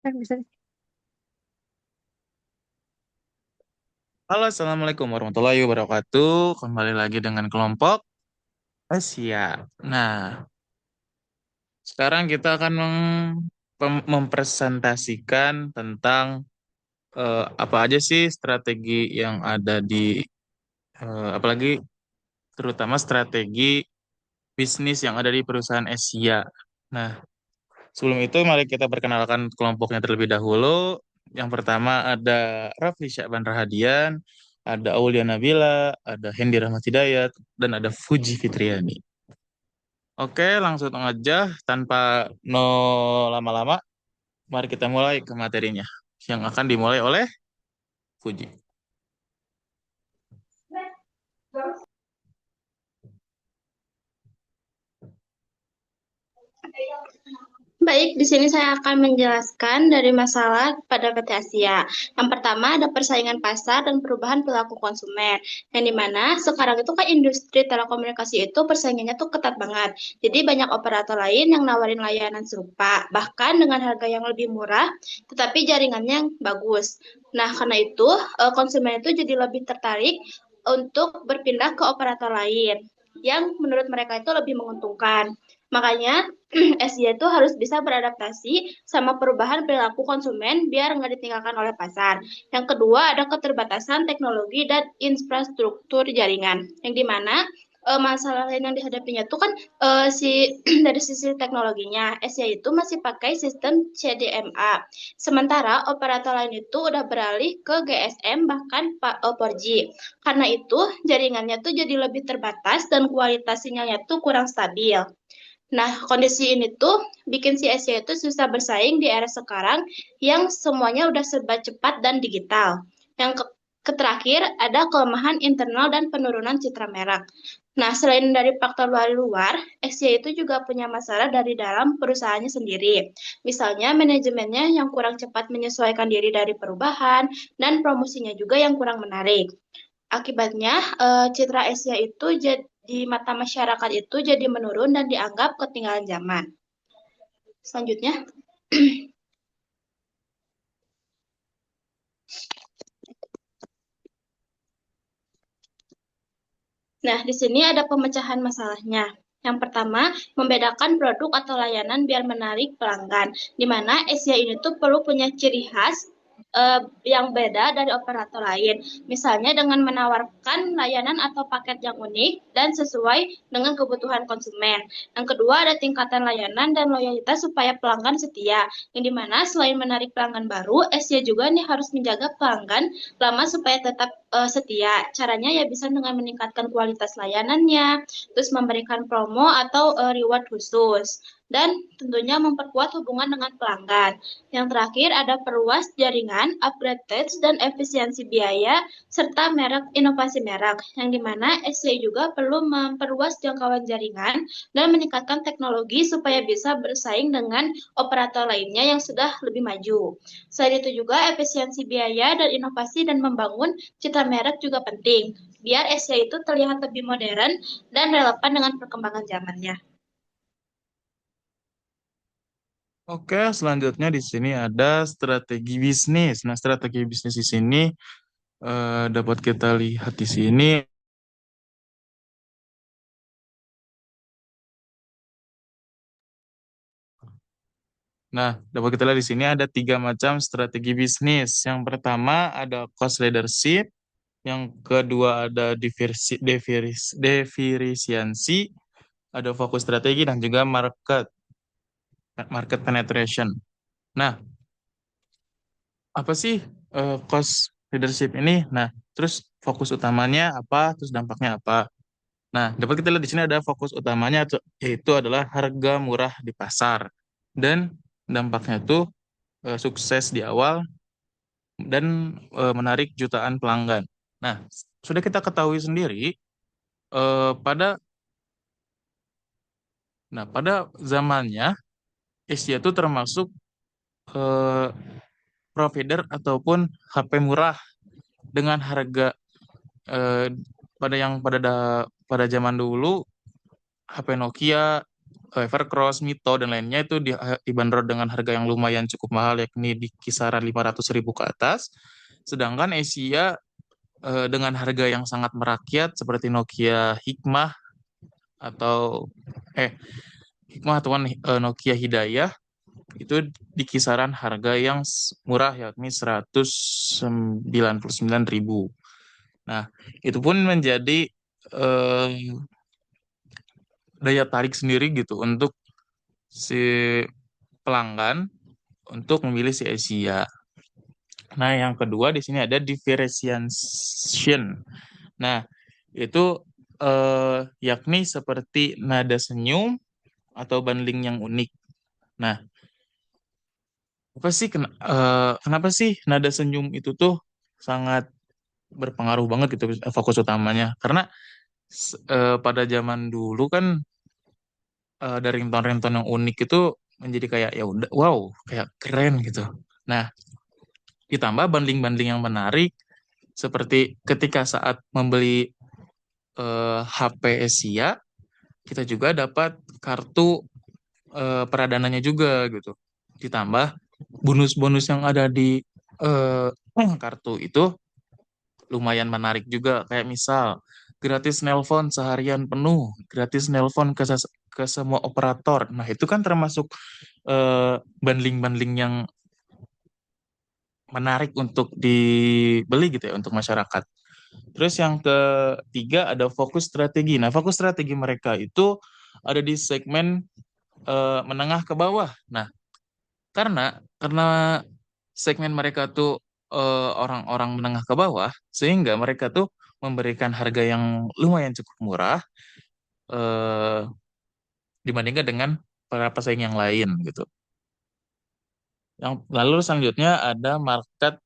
Bisa. Halo, Assalamualaikum warahmatullahi wabarakatuh. Kembali lagi dengan kelompok Asia. Nah, sekarang kita akan mempresentasikan tentang apa aja sih strategi yang ada di, apalagi terutama strategi bisnis yang ada di perusahaan Asia. Nah, sebelum itu mari kita perkenalkan kelompoknya terlebih dahulu. Yang pertama ada Rafli Syakban Rahadian, ada Aulia Nabila, ada Hendi Rahmat Hidayat, dan ada Fuji Fitriani. Oke, langsung aja tanpa no lama-lama, mari kita mulai ke materinya yang akan dimulai oleh Fuji. Baik, di sini saya akan menjelaskan dari masalah pada PT Asia. Yang pertama ada persaingan pasar dan perubahan perilaku konsumen. Yang dimana sekarang itu kan industri telekomunikasi itu persaingannya tuh ketat banget. Jadi banyak operator lain yang nawarin layanan serupa, bahkan dengan harga yang lebih murah, tetapi jaringannya yang bagus. Nah, karena itu konsumen itu jadi lebih tertarik untuk berpindah ke operator lain yang menurut mereka itu lebih menguntungkan. Makanya SJ itu harus bisa beradaptasi sama perubahan perilaku konsumen biar nggak ditinggalkan oleh pasar. Yang kedua ada keterbatasan teknologi dan infrastruktur jaringan, yang dimana masalah lain yang dihadapinya tuh kan dari sisi teknologinya SJ itu masih pakai sistem CDMA. Sementara operator lain itu udah beralih ke GSM bahkan 4G. Karena itu jaringannya tuh jadi lebih terbatas dan kualitas sinyalnya tuh kurang stabil. Nah, kondisi ini tuh bikin si Asia itu susah bersaing di era sekarang yang semuanya udah serba cepat dan digital. Terakhir, ada kelemahan internal dan penurunan citra merek. Nah, selain dari faktor luar, Asia itu juga punya masalah dari dalam perusahaannya sendiri. Misalnya, manajemennya yang kurang cepat menyesuaikan diri dari perubahan, dan promosinya juga yang kurang menarik. Akibatnya, citra Asia itu di mata masyarakat itu jadi menurun dan dianggap ketinggalan zaman. Selanjutnya, nah di sini ada pemecahan masalahnya. Yang pertama, membedakan produk atau layanan biar menarik pelanggan. Di mana Asia ini tuh perlu punya ciri khas yang beda dari operator lain. Misalnya dengan menawarkan layanan atau paket yang unik dan sesuai dengan kebutuhan konsumen. Yang kedua ada tingkatan layanan dan loyalitas supaya pelanggan setia. Yang dimana selain menarik pelanggan baru, Asia juga nih harus menjaga pelanggan lama supaya tetap setia. Caranya ya bisa dengan meningkatkan kualitas layanannya, terus memberikan promo atau reward khusus, dan tentunya memperkuat hubungan dengan pelanggan. Yang terakhir ada perluas jaringan, upgrade tech, dan efisiensi biaya, serta merek inovasi merek, yang dimana SCI juga perlu memperluas jangkauan jaringan dan meningkatkan teknologi supaya bisa bersaing dengan operator lainnya yang sudah lebih maju. Selain itu juga efisiensi biaya dan inovasi dan membangun citra merek juga penting, biar SCI itu terlihat lebih modern dan relevan dengan perkembangan zamannya. Oke, selanjutnya di sini ada strategi bisnis. Nah, strategi bisnis di sini dapat kita lihat di sini. Nah, dapat kita lihat di sini ada tiga macam strategi bisnis. Yang pertama ada cost leadership, yang kedua ada diferensiasi, ada fokus strategi dan juga market market penetration. Nah, apa sih cost leadership ini? Nah, terus fokus utamanya apa? Terus dampaknya apa? Nah, dapat kita lihat di sini ada fokus utamanya yaitu adalah harga murah di pasar dan dampaknya itu sukses di awal dan menarik jutaan pelanggan. Nah, sudah kita ketahui sendiri pada pada zamannya Asia itu termasuk eh, provider ataupun HP murah dengan harga eh, pada yang pada zaman dulu HP Nokia Evercross, Mito, dan lainnya itu dibanderol dengan harga yang lumayan cukup mahal, yakni di kisaran 500.000 ke atas. Sedangkan Asia dengan harga yang sangat merakyat seperti Nokia Hikmah atau eh Hikmah atau Nokia Hidayah itu di kisaran harga yang murah, yakni 199.000. Nah, itu pun menjadi eh, daya tarik sendiri gitu untuk si pelanggan untuk memilih si Asia. Nah, yang kedua di sini ada differentiation. Nah, itu yakni seperti nada senyum atau bundling yang unik. Nah, kenapa sih nada senyum itu tuh sangat berpengaruh banget gitu fokus utamanya? Karena pada zaman dulu kan dari ringtone-ringtone yang unik itu menjadi kayak ya udah wow, kayak keren gitu. Nah, ditambah bundling-bundling yang menarik seperti ketika saat membeli HP Asia, kita juga dapat kartu peradananya juga gitu. Ditambah bonus-bonus yang ada di eh, kartu itu lumayan menarik juga. Kayak misal gratis nelpon seharian penuh, gratis nelpon ke semua operator. Nah, itu kan termasuk bundling-bundling yang menarik untuk dibeli gitu ya untuk masyarakat. Terus yang ketiga ada fokus strategi. Nah, fokus strategi mereka itu ada di segmen menengah ke bawah. Nah, karena segmen mereka tuh orang-orang menengah ke bawah, sehingga mereka tuh memberikan harga yang lumayan cukup murah eh, dibandingkan dengan para pesaing yang lain gitu. Yang lalu selanjutnya ada market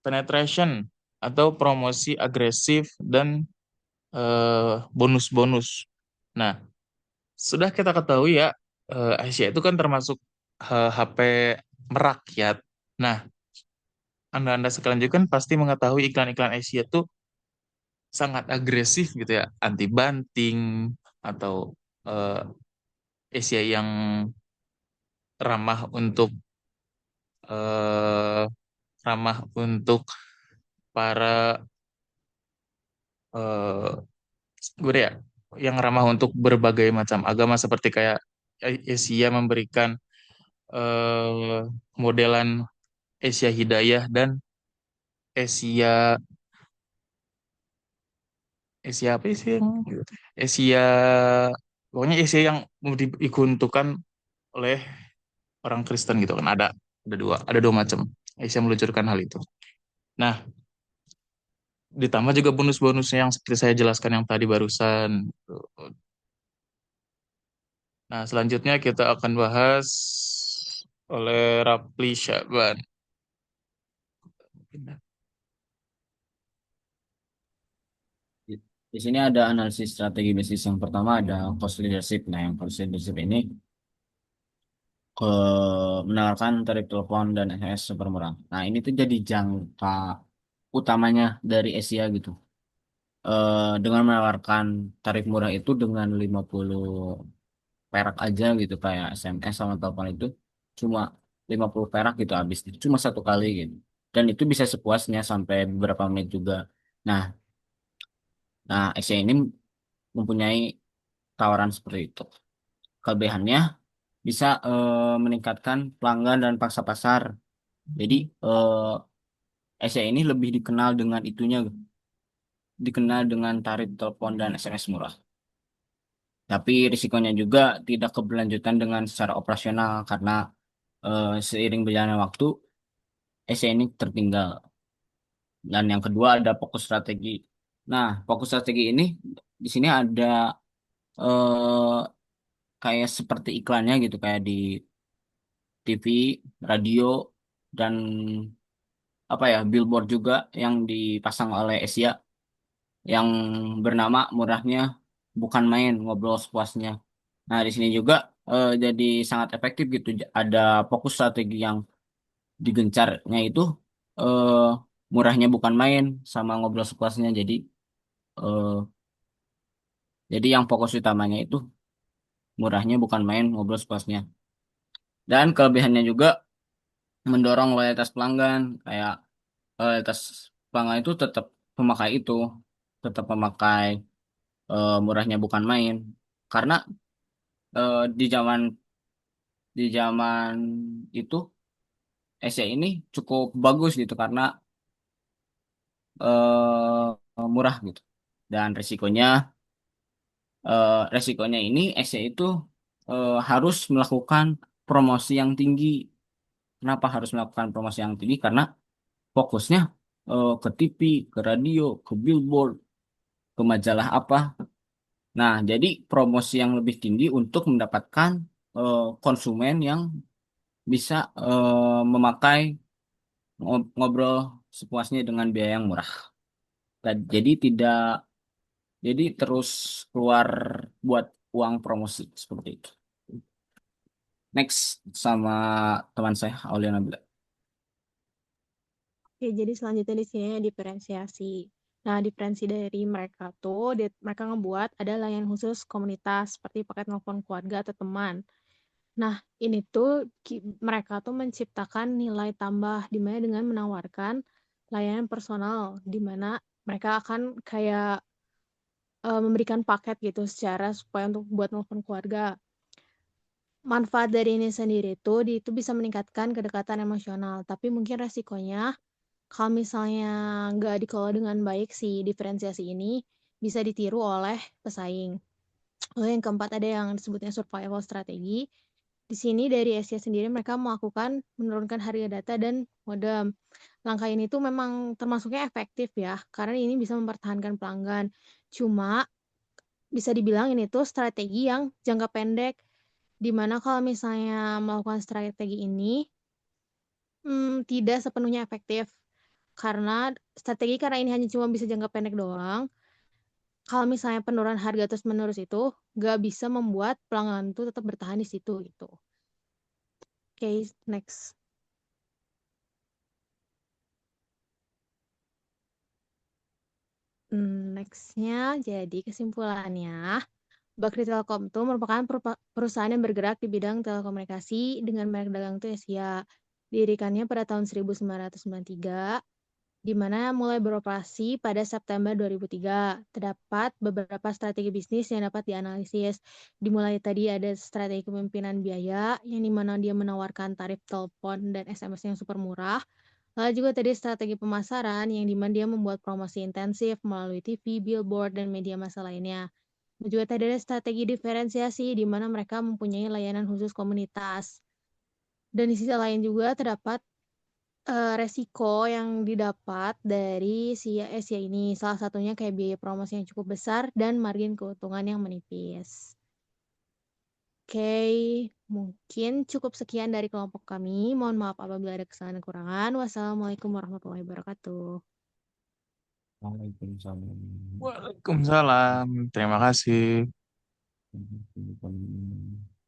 penetration atau promosi agresif dan bonus-bonus. Nah, sudah kita ketahui ya, Asia itu kan termasuk HP merakyat. Nah, Anda-Anda sekalian juga kan pasti mengetahui iklan-iklan Asia tuh sangat agresif gitu ya, anti banting atau eh, Asia yang ramah untuk eh, ramah untuk para eh, gue ya, yang ramah untuk berbagai macam agama seperti kayak Asia memberikan modelan Asia Hidayah dan Asia Asia apa sih yang Asia, pokoknya Asia yang mau diperuntukkan oleh orang Kristen gitu kan, ada dua macam Asia meluncurkan hal itu. Nah, ditambah juga bonus-bonusnya yang seperti saya jelaskan yang tadi barusan. Nah, selanjutnya kita akan bahas oleh Rapli Syaban. Di di sini ada analisis strategi bisnis yang pertama ada cost leadership. Nah, yang cost leadership ini ke menawarkan tarif telepon dan SMS super murah. Nah, ini tuh jadi jangka utamanya dari Asia gitu. Dengan menawarkan tarif murah itu dengan 50 perak aja gitu kayak SMS sama telepon itu cuma 50 perak gitu habis. Cuma satu kali gitu. Dan itu bisa sepuasnya sampai beberapa menit juga. Nah, Asia ini mempunyai tawaran seperti itu. Kelebihannya bisa meningkatkan pelanggan dan pangsa pasar. Jadi Asia ini lebih dikenal dengan itunya, dikenal dengan tarif telepon dan SMS murah. Tapi risikonya juga tidak keberlanjutan dengan secara operasional karena seiring berjalannya waktu Asia ini tertinggal. Dan yang kedua ada fokus strategi. Nah, fokus strategi ini di sini ada eh, kayak seperti iklannya gitu, kayak di TV, radio, dan apa ya billboard juga yang dipasang oleh Asia yang bernama murahnya bukan main ngobrol sepuasnya. Nah di sini juga jadi sangat efektif gitu. Ada fokus strategi yang digencarnya itu eh, murahnya bukan main sama ngobrol sepuasnya. Jadi yang fokus utamanya itu murahnya bukan main, ngobrol sepuasnya. Dan kelebihannya juga mendorong loyalitas pelanggan, kayak loyalitas pelanggan itu tetap memakai itu, tetap memakai murahnya bukan main. Karena di zaman itu Asia ini cukup bagus gitu karena murah gitu. Dan resikonya ini Asia itu harus melakukan promosi yang tinggi. Kenapa harus melakukan promosi yang tinggi? Karena fokusnya ke TV, ke radio, ke billboard, ke majalah apa. Nah, jadi promosi yang lebih tinggi untuk mendapatkan konsumen yang bisa memakai ngobrol sepuasnya dengan biaya yang murah. Dan jadi terus keluar buat uang promosi seperti itu. Next sama teman saya Aulia Nabila. Oke, jadi selanjutnya di sini diferensiasi. Nah, diferensi dari mereka tuh, mereka ngebuat ada layanan khusus komunitas seperti paket telepon keluarga atau teman. Nah, ini tuh mereka tuh menciptakan nilai tambah di mana dengan menawarkan layanan personal di mana mereka akan kayak memberikan paket gitu secara supaya untuk buat telepon keluarga. Manfaat dari ini sendiri tuh itu bisa meningkatkan kedekatan emosional, tapi mungkin resikonya kalau misalnya nggak dikelola dengan baik si diferensiasi ini bisa ditiru oleh pesaing. Lalu yang keempat ada yang disebutnya survival strategi. Di sini dari Asia sendiri mereka melakukan menurunkan harga data dan modem. Langkah ini tuh memang termasuknya efektif ya, karena ini bisa mempertahankan pelanggan. Cuma bisa dibilang ini tuh strategi yang jangka pendek, di mana kalau misalnya melakukan strategi ini tidak sepenuhnya efektif. Karena ini hanya cuma bisa jangka pendek doang. Kalau misalnya penurunan harga terus menerus itu nggak bisa membuat pelanggan itu tetap bertahan di situ gitu. Oke, next. Nextnya jadi kesimpulannya, Bakri Telkom itu merupakan perusahaan yang bergerak di bidang telekomunikasi dengan merek dagang itu Asia. Didirikannya pada tahun 1993 di mana mulai beroperasi pada September 2003. Terdapat beberapa strategi bisnis yang dapat dianalisis. Dimulai tadi ada strategi kepemimpinan biaya, yang dimana dia menawarkan tarif telepon dan SMS yang super murah. Lalu juga tadi strategi pemasaran, yang dimana dia membuat promosi intensif melalui TV, billboard, dan media massa lainnya. Dan juga tadi ada strategi diferensiasi, di mana mereka mempunyai layanan khusus komunitas. Dan di sisi lain juga terdapat resiko yang didapat dari si Asia ini. Salah satunya kayak biaya promosi yang cukup besar dan margin keuntungan yang menipis. Oke, mungkin cukup sekian dari kelompok kami. Mohon maaf apabila ada kesalahan dan kekurangan. Wassalamualaikum warahmatullahi wabarakatuh. Waalaikumsalam. Waalaikumsalam. Terima kasih. Waalaikumsalam.